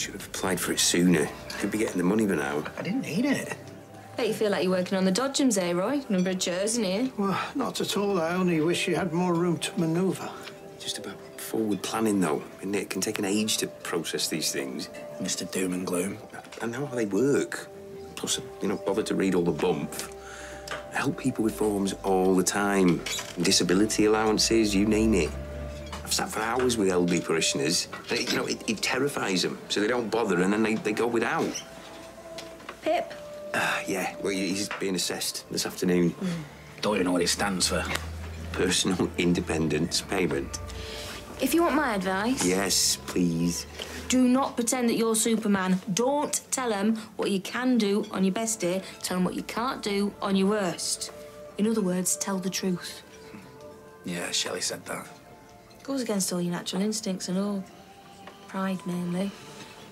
Should have applied for it sooner. Could be getting the money by now. I didn't need it. Bet you feel like you're working on the Dodgems, eh, Roy? Number of chairs in here. Well, not at all. I only wish you had more room to manoeuvre. Just about forward planning, though. And it can take an age to process these things. Mr. Doom and Gloom. I know how they work. Plus, bother to read all the bump. I help people with forms all the time. Disability allowances, you name it. I've sat for hours with elderly parishioners. And it terrifies them, so they don't bother, and then they go without. Pip? Yeah, well, he's being assessed this afternoon. Don't even know what it stands for. Personal independence payment. If you want my advice... Yes, please. Do not pretend that you're Superman. Don't tell them what you can do on your best day. Tell them what you can't do on your worst. In other words, tell the truth. Yeah, Shelley said that. Goes against all your natural instincts and all. Pride, mainly.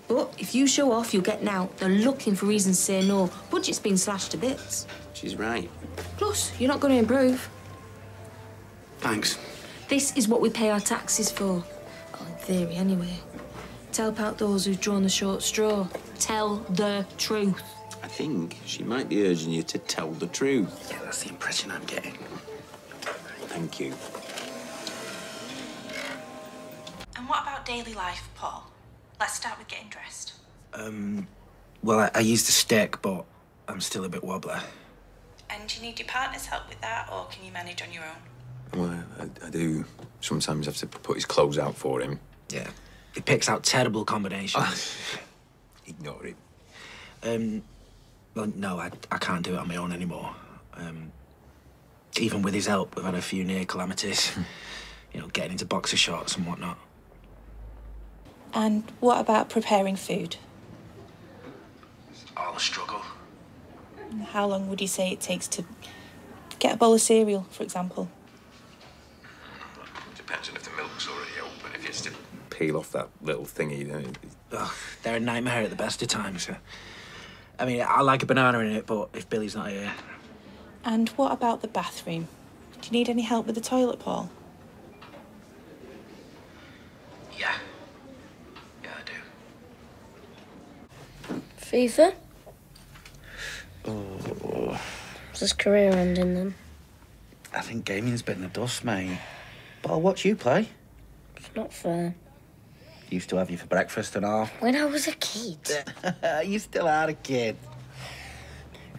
But if you show off, you'll get now. They're looking for reasons to say no. Budget's been slashed to bits. She's right. Plus, you're not going to improve. Thanks. This is what we pay our taxes for. Well, in theory, anyway. To help out those who've drawn the short straw. Tell the truth. I think she might be urging you to tell the truth. Yeah, that's the impression I'm getting. Thank you. And what about daily life, Paul? Let's start with getting dressed. Well, I used a stick, but I'm still a bit wobbly. And do you need your partner's help with that, or can you manage on your own? Well, I do sometimes have to put his clothes out for him. Yeah. He picks out terrible combinations. Ignore it. Well, no, I can't do it on my own anymore. Even with his help, we've had a few near calamities. Getting into boxer shorts and whatnot. And what about preparing food? All a struggle. How long would you say it takes to get a bowl of cereal, for example? Depends on if the milk's already open. If it's to peel off that little thingy, then... Ugh, they're a nightmare at the best of times. I mean, I like a banana in it, but if Billy's not here... And what about the bathroom? Do you need any help with the toilet, Paul? Yeah. Yeah, I do. FIFA? Oh. Is his career ending then? I think gaming's bitten the dust, mate. But I'll watch you play. It's not fair. Used to have you for breakfast and all. When I was a kid. You still are a kid.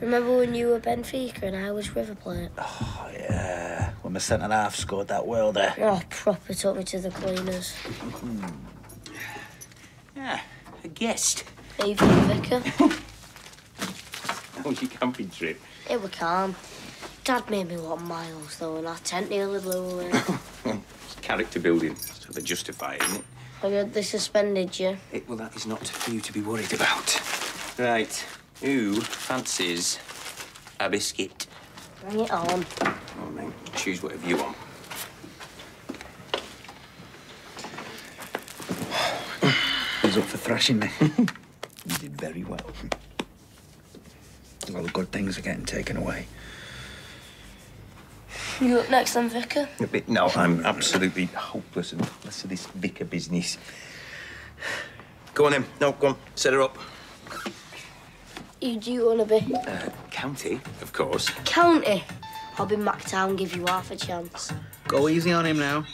Remember when you were Benfica and I was River Plate? Oh, yeah. When my centre-half scored that worlder. Oh, proper took me to the cleaners. Yeah, a guest. Evening, Vicar. Oh, your camping trip. It was calm. Dad made me walk miles, though, and our tent nearly blew away. It's character building, so they justify it, isn't it? I heard they suspended you. Well, that is not for you to be worried about. Right. Who fancies a biscuit? Bring it on. Oh, mate, choose whatever you want. He's up for thrashing me. You did very well. All the good things are getting taken away. You up next then, Vicar? No, I'm absolutely hopeless and less of this vicar business. Go on then. No, go on. Set her up. Who do you want to be? County, of course. County. I'll be Mactown, give you half a chance. Go easy on him now.